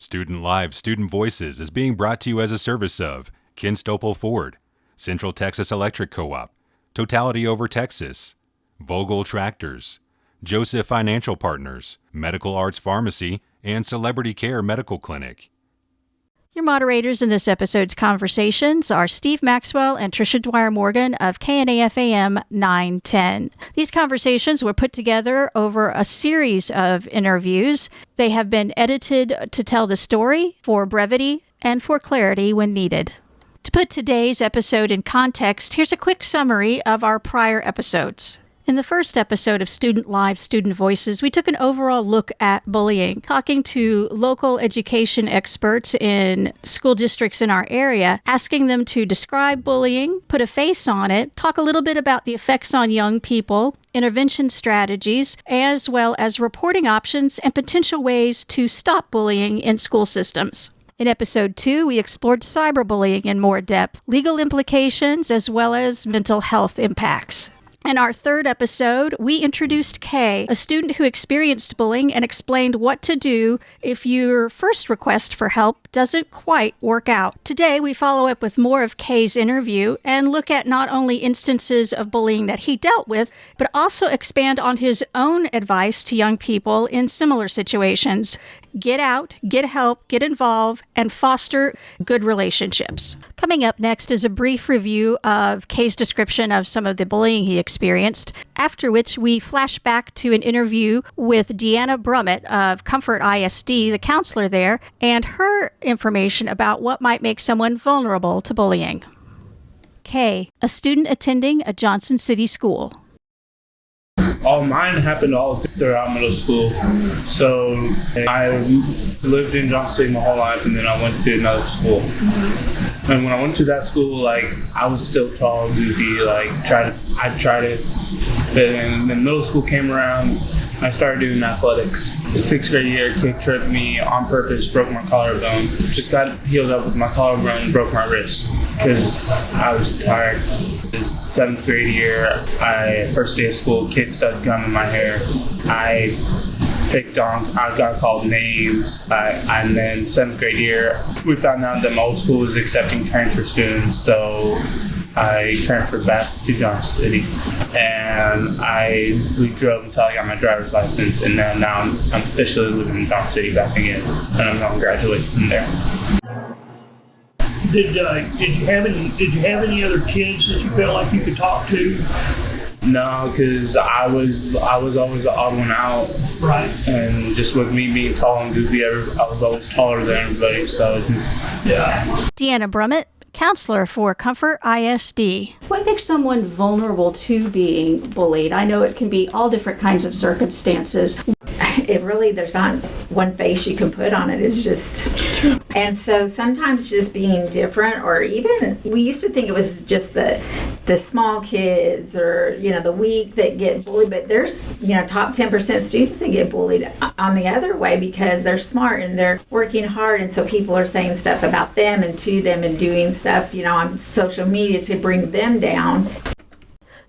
Student Live, Student Voices is being brought to you as a service of Ken Stopel Ford, Central Texas Electric Co-op, Totality Over Texas, Vogel Tractors, Joseph Financial Partners, Medical Arts Pharmacy, and Celebrity Care Medical Clinic. Your moderators in this episode's conversations are Steve Maxwell and Tricia Dwyer-Morgan of KNAF-AM 910. These conversations were put together over a series of interviews. They have been edited to tell the story, for brevity, and for clarity when needed. To put today's episode in context, here's a quick summary of our prior episodes. In the first episode of Student Live, Student Voices, we took an overall look at bullying, talking to local education experts in school districts in our area, asking them to describe bullying, put a face on it, talk a little bit about the effects on young people, intervention strategies, as well as reporting options and potential ways to stop bullying in school systems. In Episode 2, we explored cyberbullying in more depth, legal implications, as well as mental health impacts. In our third episode, we introduced Kay, a student who experienced bullying, and explained what to do if your first request for help doesn't quite work out. Today, we follow up with more of Kay's interview and look at not only instances of bullying that he dealt with, but also expand on his own advice to young people in similar situations. Get out, get help, get involved, and foster good relationships. Coming up next is a brief review of Kay's description of some of the bullying he experienced, after which we flash back to an interview with Deanna Brummett of Comfort ISD, the counselor there, and her information about what might make someone vulnerable to bullying. Kay, a student attending a Johnson City school. All mine happened all throughout middle school. So I lived in Johnson City my whole life, and then I went to another school. And when I went to that school, I was still tall, goofy, I tried it. But then middle school came around, I started doing athletics. The sixth grade year, kick tripped me on purpose, broke my collarbone. Just got healed up with my collarbone and broke my wrist because I was tired. The seventh grade year, first day of school, kid stuck a gun in my hair. I got called names. And then seventh grade year, we found out that my old school was accepting transfer students, so I transferred back to Johnson City, and we drove until I got my driver's license, and now I'm officially living in Johnson City back again, and I'm going to graduate from there. Did you have any other kids that you felt like you could talk to? No, because I was always the odd one out. Right. And just with me being tall and goofy, I was always taller than everybody, so it just... Yeah. Deanna Brummett, counselor for Comfort ISD. What makes someone vulnerable to being bullied? I know it can be all different kinds of circumstances. There's not one face you can put on it. It's just, and so sometimes just being different, or even we used to think it was just the small kids or the weak that get bullied, but there's top 10% students that get bullied on the other way because they're smart and they're working hard, and so people are saying stuff about them and to them and doing stuff on social media to bring them down.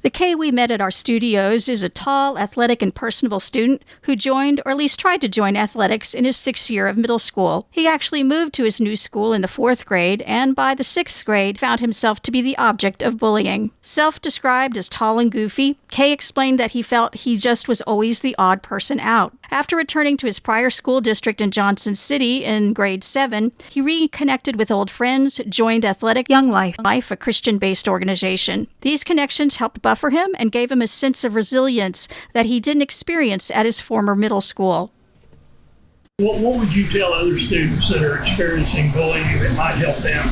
The Kay we met at our studios is a tall, athletic, and personable student who joined, or at least tried to join, athletics in his 6th year of middle school. He actually moved to his new school in the 4th grade, and by the 6th grade found himself to be the object of bullying. Self-described as tall and goofy, Kay explained that he felt he just was always the odd person out. After returning to his prior school district in Johnson City in grade 7, he reconnected with old friends, joined Athletic Young Life, a Christian-based organization. These connections helped buffer him and gave him a sense of resilience that he didn't experience at his former middle school. What would you tell other students that are experiencing bullying that might help them?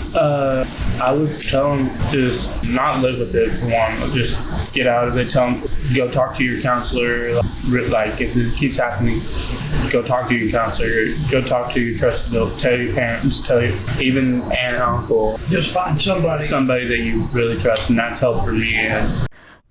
I would tell them just not live with it for one. Just get out of it. Tell them, go talk to your counselor. Like if it keeps happening, go talk to your counselor. Go talk to your trusted adult. Tell your parents. Tell your, even aunt and uncle. Just find somebody that you really trust, and that's helped for me.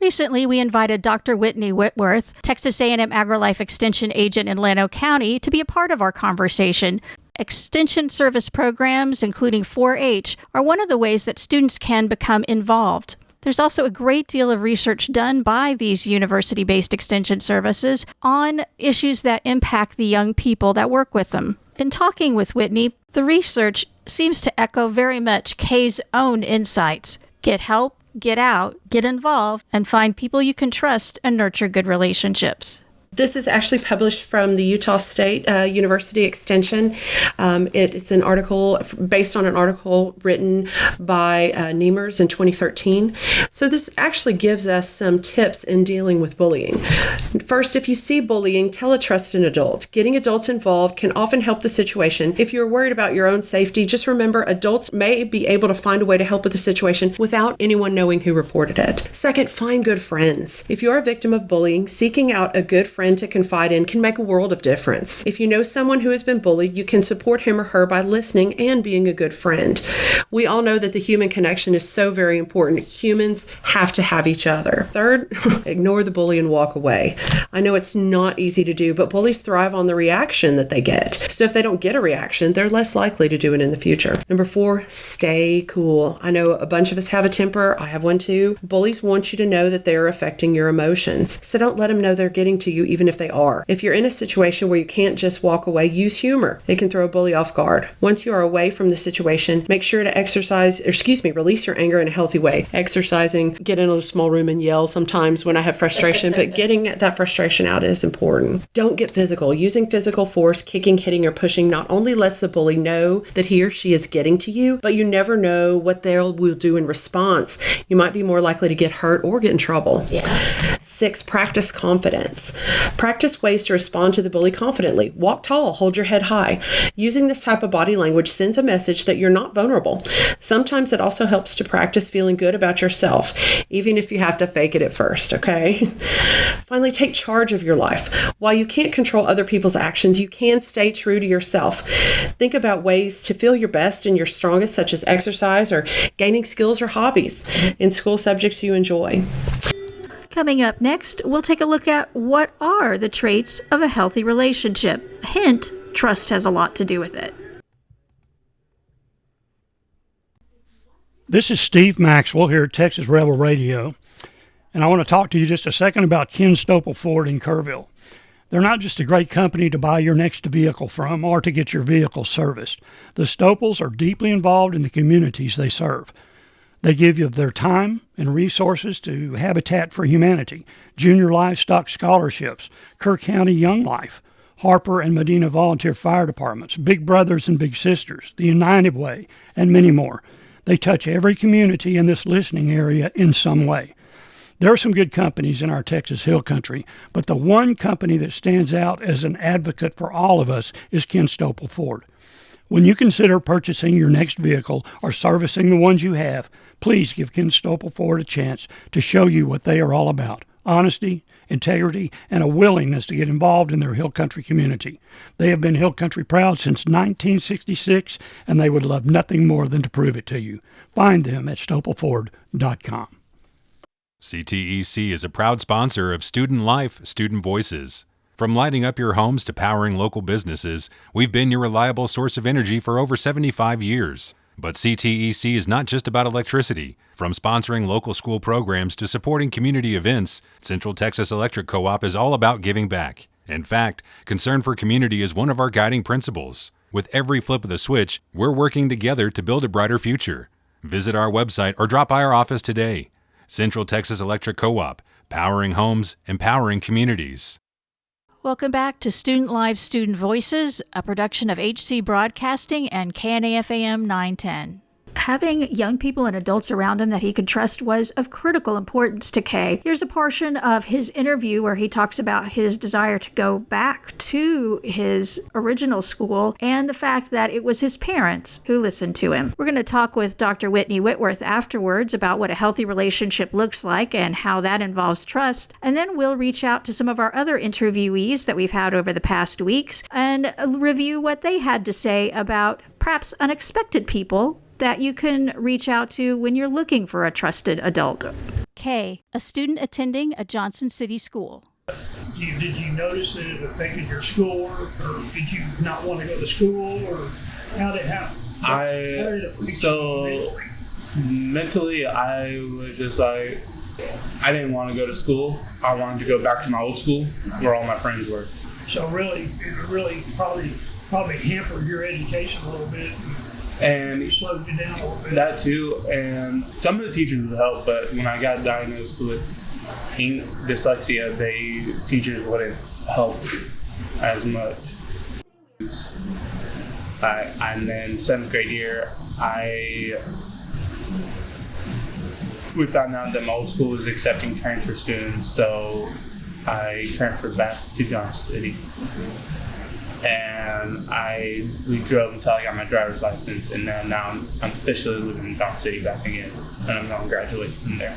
Recently, we invited Dr. Whitney Whitworth, Texas A&M AgriLife Extension agent in Llano County, to be a part of our conversation. Extension service programs, including 4-H, are one of the ways that students can become involved. There's also a great deal of research done by these university-based extension services on issues that impact the young people that work with them. In talking with Whitney, the research seems to echo very much Kay's own insights. Get help, get out, get involved, and find people you can trust and nurture good relationships. This is actually published from the Utah State University Extension. It's an article based on an article written by Niemers in 2013. So this actually gives us some tips in dealing with bullying. First, if you see bullying, tell a trusted adult. Getting adults involved can often help the situation. If you're worried about your own safety, just remember adults may be able to find a way to help with the situation without anyone knowing who reported it. Second, find good friends. If you're a victim of bullying, seeking out a good friend to confide in can make a world of difference. If you know someone who has been bullied, you can support him or her by listening and being a good friend. We all know that the human connection is so very important. Humans have to have each other. Third, ignore the bully and walk away. I know it's not easy to do, but bullies thrive on the reaction that they get. So if they don't get a reaction, they're less likely to do it in the future. Number 4, stay cool. I know a bunch of us have a temper. I have one too. Bullies want you to know that they're affecting your emotions. So don't let them know they're getting to you, even if they are. If you're in a situation where you can't just walk away, use humor. It can throw a bully off guard. Once you are away from the situation, make sure to release your anger in a healthy way. Exercising, get in a small room and yell sometimes when I have frustration, but getting that frustration out is important. Don't get physical. Using physical force, kicking, hitting, or pushing not only lets the bully know that he or she is getting to you, but you never know what they will do in response. You might be more likely to get hurt or get in trouble. 6, practice confidence. Practice ways to respond to the bully confidently. Walk tall, hold your head high. Using this type of body language sends a message that you're not vulnerable. Sometimes it also helps to practice feeling good about yourself, even if you have to fake it at first, okay? Finally, take charge of your life. While you can't control other people's actions, you can stay true to yourself. Think about ways to feel your best and your strongest, such as exercise or gaining skills or hobbies in school subjects you enjoy. Coming up next, we'll take a look at what are the traits of a healthy relationship. Hint, trust has a lot to do with it. This is Steve Maxwell here at Texas Rebel Radio, and I want to talk to you just a second about Ken Stopel Ford in Kerrville. They're not just a great company to buy your next vehicle from or to get your vehicle serviced. The Stopels are deeply involved in the communities they serve. They give you their time and resources to Habitat for Humanity, Junior Livestock Scholarships, Kerr County Young Life, Harper and Medina Volunteer Fire Departments, Big Brothers and Big Sisters, the United Way, and many more. They touch every community in this listening area in some way. There are some good companies in our Texas Hill Country, but the one company that stands out as an advocate for all of us is Ken Stopel Ford. When you consider purchasing your next vehicle or servicing the ones you have, please give Ken Stopel Ford a chance to show you what they are all about. Honesty, integrity, and a willingness to get involved in their Hill Country community. They have been Hill Country proud since 1966, and they would love nothing more than to prove it to you. Find them at stopelford.com. CTEC is a proud sponsor of Student Life, Student Voices. From lighting up your homes to powering local businesses, we've been your reliable source of energy for over 75 years. But CTEC is not just about electricity. From sponsoring local school programs to supporting community events, Central Texas Electric Co-op is all about giving back. In fact, concern for community is one of our guiding principles. With every flip of the switch, we're working together to build a brighter future. Visit our website or drop by our office today. Central Texas Electric Co-op, powering homes, empowering communities. Welcome back to Student Live, Student Voices, a production of HC Broadcasting and KNAF-AM 910. Having young people and adults around him that he could trust was of critical importance to Kay. Here's a portion of his interview where he talks about his desire to go back to his original school and the fact that it was his parents who listened to him. We're going to talk with Dr. Whitney Whitworth afterwards about what a healthy relationship looks like and how that involves trust. And then we'll reach out to some of our other interviewees that we've had over the past weeks and review what they had to say about perhaps unexpected people that you can reach out to when you're looking for a trusted adult. Kay, a student attending a Johnson City school. Did you notice that it affected your schoolwork, or did you not want to go to school, or how did it happen? Mentally, I was just like, I didn't want to go to school. I wanted to go back to my old school where all my friends were. So really, it really probably hampered your education a little bit. And Slowed you down a little bit. that too, and some of the teachers would help, but when I got diagnosed with dyslexia, teachers wouldn't help as much. And then 7th grade year, we found out that my old school was accepting transfer students, so I transferred back to Johnson City. And we drove until I got my driver's license, and then now I'm officially living in Johnson City back again, and I'm going to graduate from there.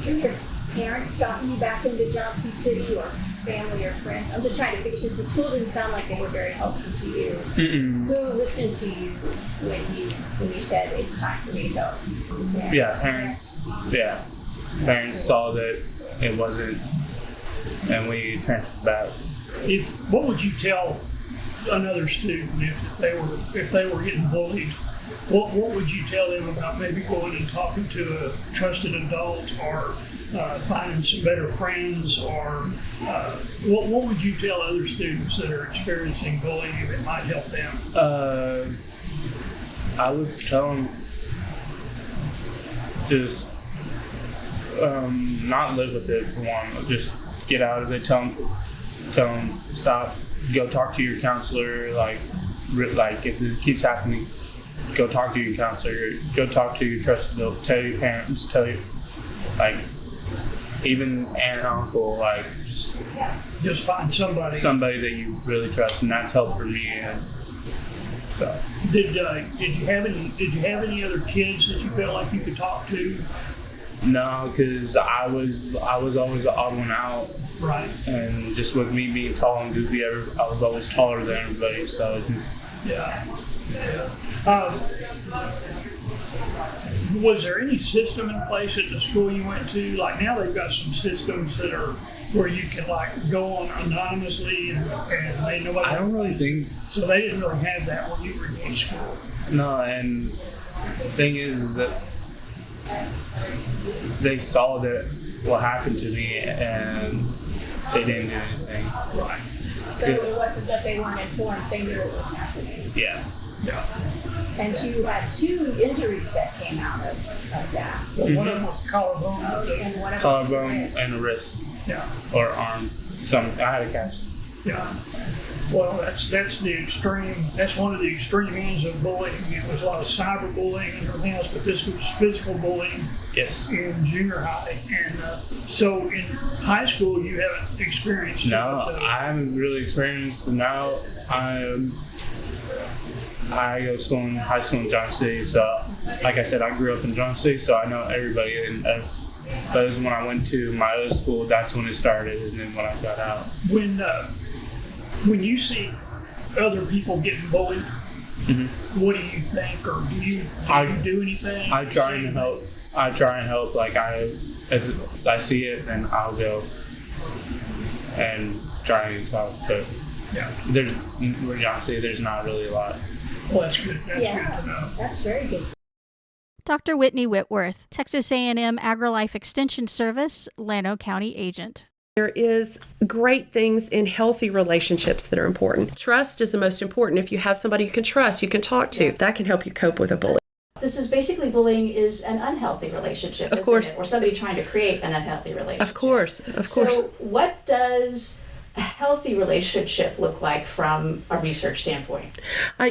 So your parents gotten you back into Johnson City, or family or friends? I'm just trying to figure, since the school didn't sound like they were very helpful to you, Mm-mm. who listened to you when you said it's time for me to go? Parents. Yeah, parents saw that it wasn't, and we transferred back. What would you tell another student if they were getting bullied? What would you tell them about maybe going and talking to a trusted adult, or finding some better friends, or what would you tell other students that are experiencing bullying that might help them? I would tell them just not live with it for one. Just get out of it. Tell them stop. Go talk to your counselor. Like if it keeps happening, go talk to your counselor. Go talk to your trusted adult. Tell your parents. Tell your even aunt and uncle. Just find somebody that you really trust, and that's helped for me. And so, did you have any other kids that you felt like you could talk to? No, because I was always the odd one out. Right. And just with me being tall and goofy, I was always taller than everybody. So it just was there any system in place at the school you went to? Like now they've got some systems that are where you can go on anonymously and they know. I don't really think so. They didn't really have that when you were in school. No, and the thing is that they saw what happened to me and they didn't do anything. Right. So it wasn't that they weren't informed; they knew it was happening. Yeah. And you had 2 injuries that came out of that. Well, one of them was collarbone. And one of them was Collarbone wrist. and a wrist. Yeah. Or arm. I had a cast. Yeah. Well, that's the extreme. That's one of the extreme ends of bullying. There's a lot of cyberbullying and everything else, but this was physical bullying. Yes. In junior high, and so in high school you haven't experienced. No, I haven't really experienced. Now I go to high school in Johnson City. So, like I said, I grew up in Johnson City, so I know everybody. And that was when I went to my other school. That's when it started, and then when I got out. When you see other people getting bullied, mm-hmm. what do you think, or do you do anything? I try and help. Like if I see it, then I'll go and try and talk. But in Johnson City, there's not really a lot. Well, that's good. That's good to know. That's very good. Dr. Whitney Whitworth, Texas A&M AgriLife Extension Service, Llano County agent. There is great things in healthy relationships that are important. Trust is the most important. If you have somebody you can trust, you can talk to, that can help you cope with a bully. This is basically bullying is an unhealthy relationship, of course, or somebody trying to create an unhealthy relationship. Of course. So what does a healthy relationship look like from a research standpoint? I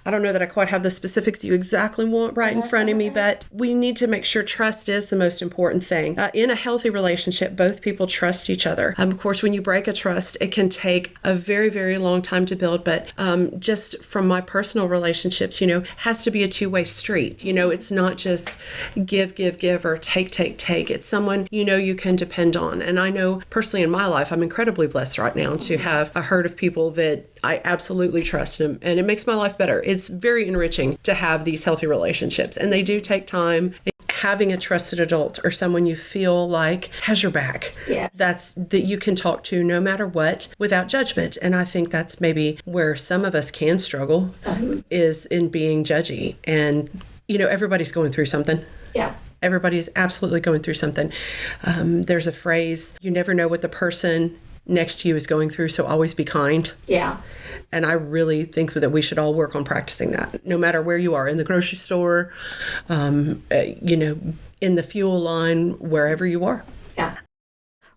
don't know that I quite have the specifics you exactly want right in front of me, but we need to make sure trust is the most important thing. In a healthy relationship, both people trust each other. Of course, when you break a trust, it can take a very, very long time to build, but just from my personal relationships, has to be a two-way street. It's not just give, or take. It's someone you can depend on. And I know personally in my life, I'm incredibly blessed right now to have a herd of people that I absolutely trust them, and it makes my life better. It's very enriching to have these healthy relationships, and they do take time. Having a trusted adult or someone you feel like has your back, that you can talk to no matter what without judgment. And I think that's maybe where some of us can struggle is in being judgy and everybody's going through something. Yeah. Everybody is absolutely going through something. There's a phrase, you never know what the person next to you is going through, so always be kind. Yeah. And I really think that we should all work on practicing that, no matter where you are, in the grocery store, in the fuel line, wherever you are. Yeah.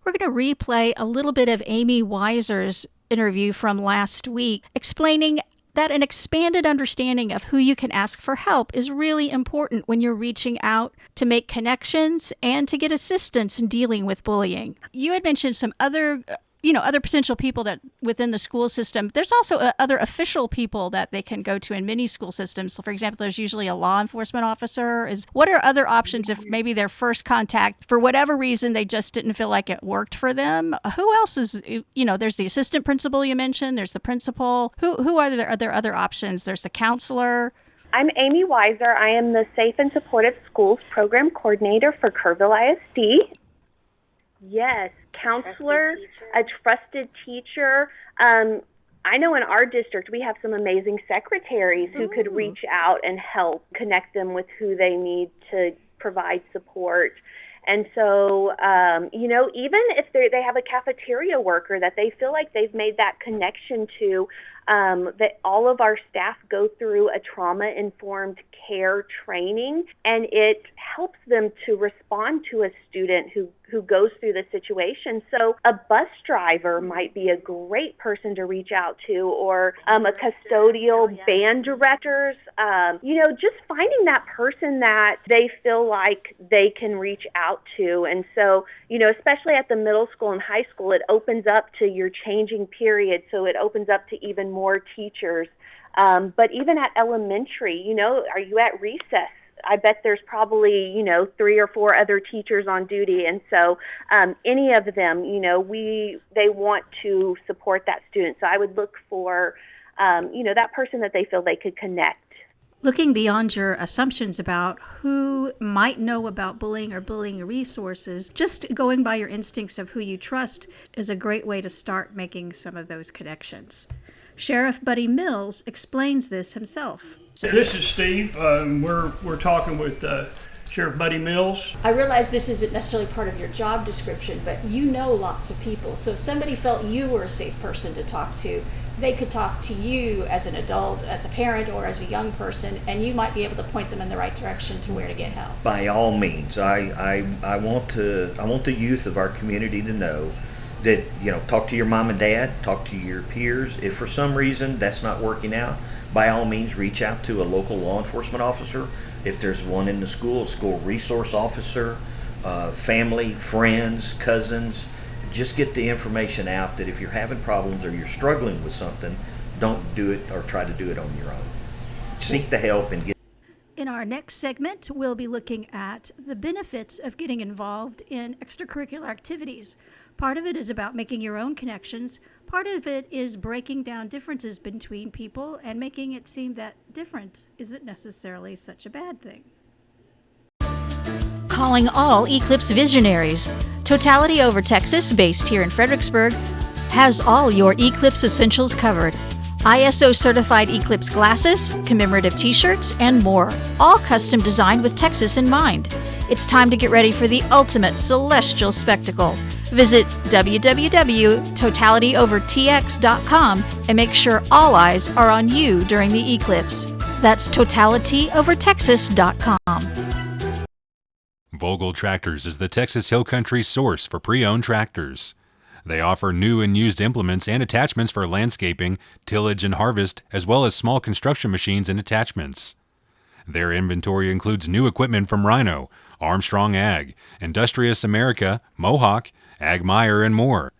We're going to replay a little bit of Amy Weiser's interview from last week, explaining that an expanded understanding of who you can ask for help is really important when you're reaching out to make connections and to get assistance in dealing with bullying. You had mentioned some other potential people that within the school system. There's also other official people that they can go to in many school systems. So for example, there's usually a law enforcement officer. What are other options if maybe their first contact, for whatever reason, they just didn't feel like it worked for them? Who else is, there's the assistant principal you mentioned, there's the principal. Who are there other options? There's the counselor. I'm Amy Weiser. I am the Safe and Supportive Schools Program Coordinator for Kerrville ISD. Yes, counselor, a trusted teacher. I know in our district we have some amazing secretaries who could reach out and help connect them with who they need to provide support. And so, even if they have a cafeteria worker that they feel like they've made that connection to, that all of our staff go through a trauma-informed care training, and it helps them to respond to a student who goes through the situation. So a bus driver might be a great person to reach out to, or a custodial band directors, just finding that person that they feel like they can reach out to. And so, especially at the middle school and high school, it opens up to your changing period, so it opens up to even more teachers. But even at elementary, are you at recess? I bet there's probably, 3 or 4 other teachers on duty. And so any of them, they want to support that student. So I would look for, that person that they feel they could connect. Looking beyond your assumptions about who might know about bullying or bullying resources, just going by your instincts of who you trust is a great way to start making some of those connections. Sheriff Buddy Mills explains this himself. This is Steve. We're talking with Sheriff Buddy Mills. I realize this isn't necessarily part of your job description, but you know lots of people. So if somebody felt you were a safe person to talk to, they could talk to you as an adult, as a parent, or as a young person, and you might be able to point them in the right direction to where to get help. By all means, I want the youth of our community to know that, talk to your mom and dad, talk to your peers. If for some reason that's not working out, by all means reach out to a local law enforcement officer. If there's one in the school resource officer, family, friends, cousins. Just get the information out that if you're having problems or you're struggling with something, don't do it or try to do it on your own. Seek the help and get. In our next segment, we'll be looking at the benefits of getting involved in extracurricular activities. Part of it is about making your own connections. Part of it is breaking down differences between people and making it seem that difference isn't necessarily such a bad thing. Calling all Eclipse visionaries. Totality Over Texas, based here in Fredericksburg, has all your Eclipse essentials covered. ISO certified Eclipse glasses, commemorative t-shirts, and more, all custom designed with Texas in mind. It's time to get ready for the ultimate celestial spectacle. Visit www.totalityovertx.com and make sure all eyes are on you during the eclipse. That's totalityovertexas.com. Vogel Tractors is the Texas Hill Country source for pre-owned tractors. They offer new and used implements and attachments for landscaping, tillage, and harvest, as well as small construction machines and attachments. Their inventory includes new equipment from Rhino, Armstrong Ag, Industrious America, Mohawk, Agmeyer, and more.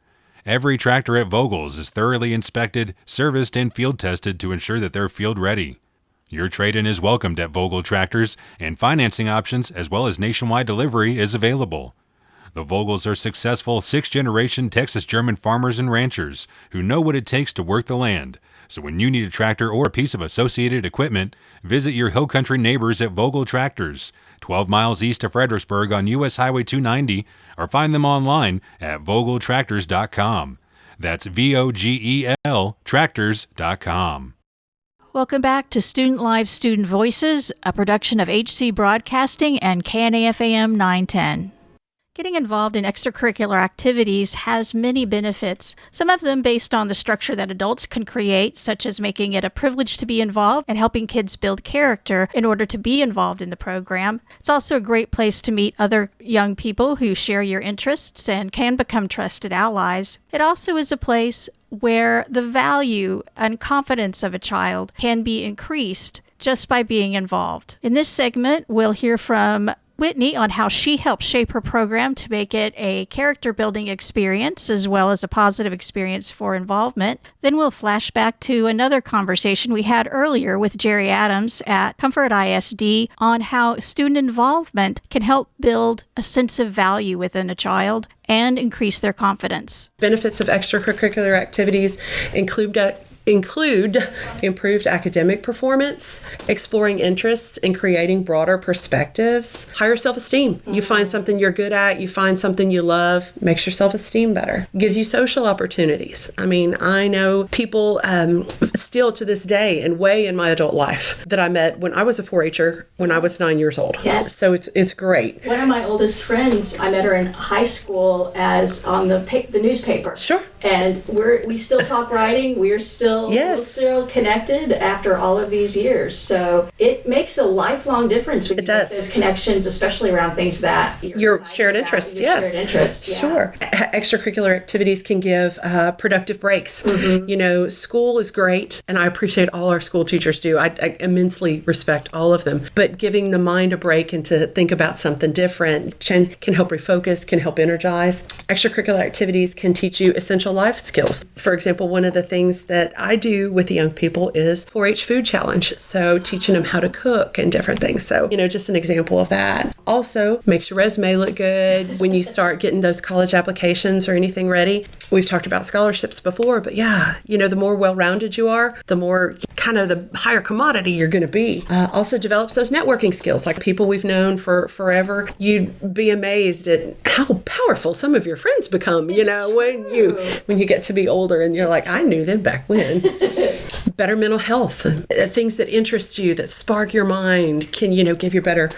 Every tractor at Vogel's is thoroughly inspected, serviced, and field tested to ensure that they're field ready. Your trade-in is welcomed at Vogel Tractors, and financing options as well as nationwide delivery is available. The Vogels are successful 6th-generation Texas German farmers and ranchers who know what it takes to work the land. So when you need a tractor or a piece of associated equipment, visit your Hill Country neighbors at Vogel Tractors, 12 miles east of Fredericksburg on U.S. Highway 290, or find them online at vogeltractors.com. That's VOGEL tractors.com. Welcome back to Student Live Student Voices, a production of HC Broadcasting and KNAF-AM 910. Getting involved in extracurricular activities has many benefits, some of them based on the structure that adults can create, such as making it a privilege to be involved and helping kids build character in order to be involved in the program. It's also a great place to meet other young people who share your interests and can become trusted allies. It also is a place where the value and confidence of a child can be increased just by being involved. In this segment, we'll hear from Whitney on how she helped shape her program to make it a character-building experience as well as a positive experience for involvement. Then we'll flash back to another conversation we had earlier with Jerry Adams at Comfort ISD on how student involvement can help build a sense of value within a child and increase their confidence. Benefits of extracurricular activities include improved academic performance, exploring interests, and creating broader perspectives, higher self-esteem. You find something you're good at, you find something you love, makes your self-esteem better, gives you social opportunities. I mean, I know people still to this day and way in my adult life that I met when I was a 4-H'er when I was 9 years old. Yes. So it's great. One of my oldest friends, I met her in high school as on the newspaper. Sure. And we still talk writing. We're still connected after all of these years. So it makes a lifelong difference when you make those connections, especially around things that your shared interest. Yes. Shared interest. Yeah. Sure. Extracurricular activities can give productive breaks. Mm-hmm. You know, school is great, and I appreciate all our school teachers do. I immensely respect all of them. But giving the mind a break and to think about something different can help refocus, can help energize. Extracurricular activities can teach you essential life skills. For example, one of the things that I do with the young people is 4-H food challenge. So teaching them how to cook and different things. So, just an example of that. Also, makes your resume look good when you start getting those college applications or anything ready. We've talked about scholarships before, but yeah, the more well-rounded you are, the more kind of the higher commodity you're going to be. Also develops those networking skills, like people we've known for forever. You'd be amazed at how powerful some of your friends become, when you get to be older and you're like, I knew them back when. Better mental health, things that interest you, that spark your mind, can, give you better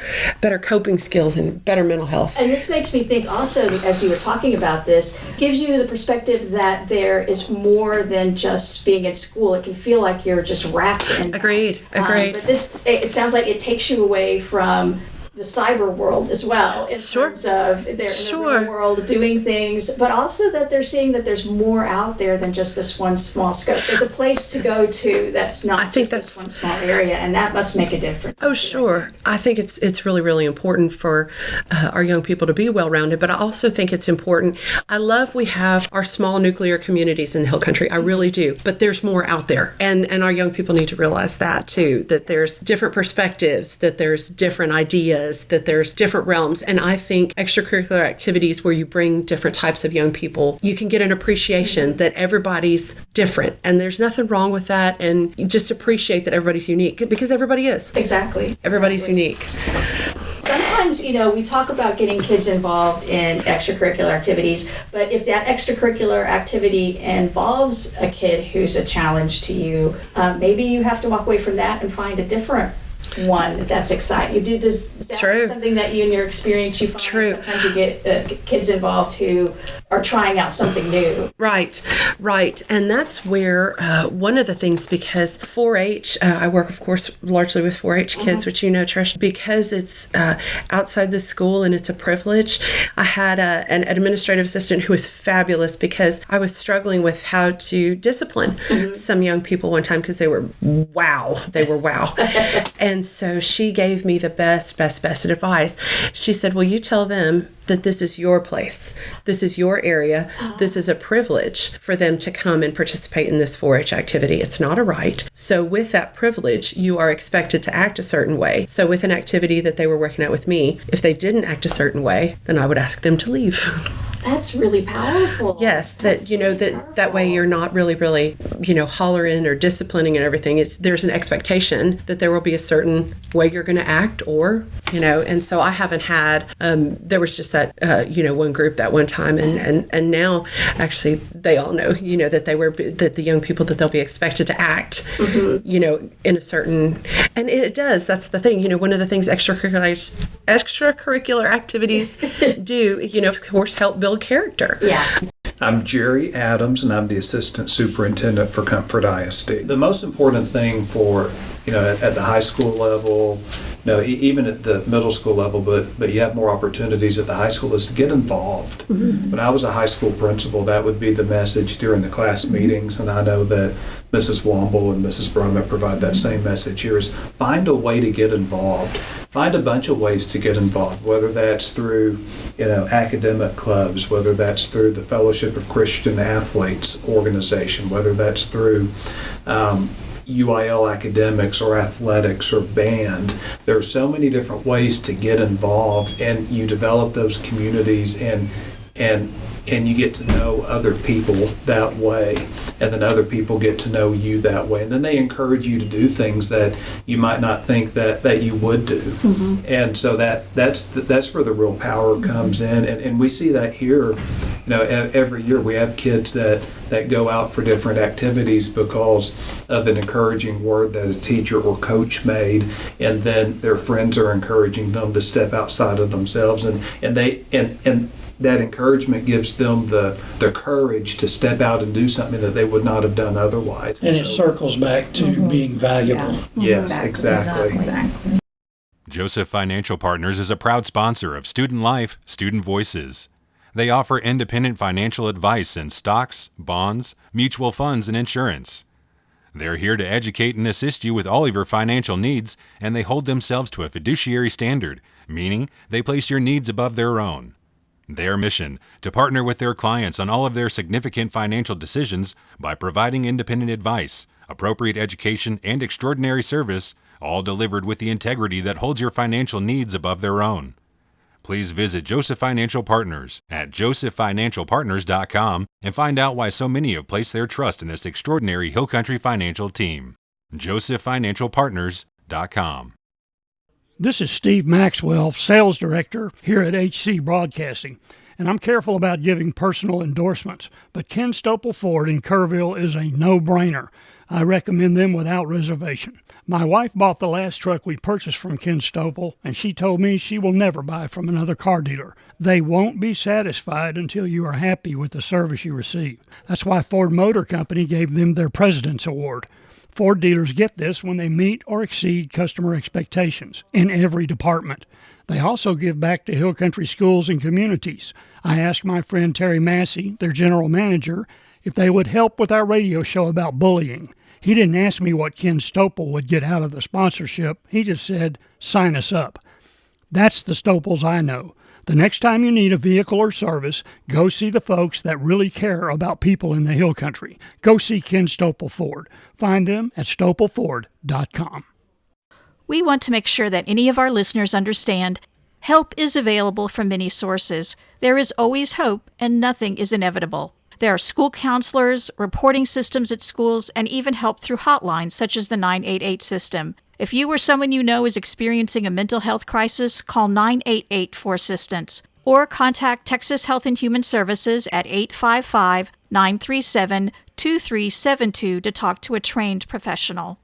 coping skills and better mental health. And this makes me think also, as you were talking about this, gives you the perspective that there is more than just being in school. It can feel like you're just wrapped in that. Agreed. But it sounds like it takes you away from the cyber world as well, in terms of they're in the real world doing things, but also that they're seeing that there's more out there than just this one small scope. There's a place to go to that's not this one small area, and that must make a difference. Oh, sure. I think it's really, really important for our young people to be well-rounded, but I also think it's important. I love we have our small nuclear communities in the Hill Country. I really do. But there's more out there, and our young people need to realize that too, that there's different perspectives, that there's different ideas, that there's different realms. And I think extracurricular activities where you bring different types of young people, you can get an appreciation that everybody's different. And there's nothing wrong with that. And you just appreciate that everybody's unique, because everybody is. Exactly. Everybody's unique. Sometimes, we talk about getting kids involved in extracurricular activities, but if that extracurricular activity involves a kid who's a challenge to you, maybe you have to walk away from that and find a different one that's exciting. Does that be something that you, in your experience, you find sometimes you get kids involved who are trying out something new? Right. And that's where one of the things, because 4-H, I work, of course, largely with 4-H kids, which Trish, because it's outside the school and it's a privilege. I had an administrative assistant who was fabulous, because I was struggling with how to discipline some young people one time, because they were wow. And so she gave me the best advice. She said, well, you tell them that this is your place. This is your area. This is a privilege for them to come and participate in this 4-H activity. It's not a right. So with that privilege, you are expected to act a certain way. So with an activity that they were working out with me, if they didn't act a certain way, then I would ask them to leave. That's really powerful. Yes, that way you're not really, hollering or disciplining and everything. There's an expectation that there will be a certain way you're going to act, or, and so I haven't had, there was just that, one group that one time, and now actually they all know, that that the young people, that they'll be expected to act, in a certain, and it does, that's the thing, one of the things extracurricular activities do, of course, help build character. Yeah. I'm Jerry Adams, and I'm the Assistant Superintendent for Comfort ISD. The most important thing for, at the high school level, even at the middle school level, but you have more opportunities at the high school, is to get involved. Mm-hmm. When I was a high school principal, that would be the message during the class meetings, and I know that Mrs. Womble and Mrs. Brumett provide that same message here, is find a way to get involved. Find a bunch of ways to get involved, whether that's through, academic clubs, whether that's through the Fellowship of Christian Athletes organization, whether that's through UIL academics or athletics or band. There are so many different ways to get involved, and you develop those communities, and you get to know other people that way, and then other people get to know you that way, and then they encourage you to do things that you might not think that you would do. Mm-hmm. And so that's where the real power comes in, and we see that here. Every year we have kids that go out for different activities because of an encouraging word that a teacher or coach made, and then their friends are encouraging them to step outside of themselves, and that encouragement gives them the courage to step out and do something that they would not have done otherwise. And it circles back to being valuable. Yeah. Yes, exactly. Joseph Financial Partners is a proud sponsor of Student Life, Student Voices. They offer independent financial advice in stocks, bonds, mutual funds, and insurance. They're here to educate and assist you with all of your financial needs, and they hold themselves to a fiduciary standard, meaning they place your needs above their own. Their mission, to partner with their clients on all of their significant financial decisions by providing independent advice, appropriate education, and extraordinary service, all delivered with the integrity that holds your financial needs above their own. Please visit Joseph Financial Partners at josephfinancialpartners.com and find out why so many have placed their trust in this extraordinary Hill Country financial team. josephfinancialpartners.com. This is Steve Maxwell, Sales Director here at HC Broadcasting, and I'm careful about giving personal endorsements, but Ken Stopel Ford in Kerrville is a no-brainer. I recommend them without reservation. My wife bought the last truck we purchased from Ken Stopel, and she told me she will never buy from another car dealer. They won't be satisfied until you are happy with the service you receive. That's why Ford Motor Company gave them their President's Award. Ford dealers get this when they meet or exceed customer expectations in every department. They also give back to Hill Country schools and communities. I asked my friend Terry Massey, their general manager, if they would help with our radio show about bullying. He didn't ask me what Ken Stopel would get out of the sponsorship. He just said, sign us up. That's the Stopels I know. The next time you need a vehicle or service, go see the folks that really care about people in the Hill Country. Go see Ken Stopel Ford. Find them at stopelford.com. We want to make sure that any of our listeners understand help is available from many sources. There is always hope, and nothing is inevitable. There are school counselors, reporting systems at schools, and even help through hotlines such as the 988 system. If you or someone you know is experiencing a mental health crisis, call 988 for assistance, or contact Texas Health and Human Services at 855-937-2372 to talk to a trained professional.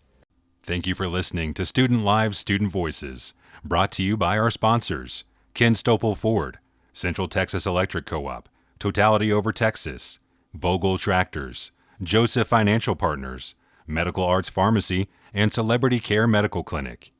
Thank you for listening to Student Lives, Student Voices, brought to you by our sponsors, Ken Stopel Ford, Central Texas Electric Co-op, Totality Over Texas, Vogel Tractors, Joseph Financial Partners, Medical Arts Pharmacy, and Celebrity Care Medical Clinic.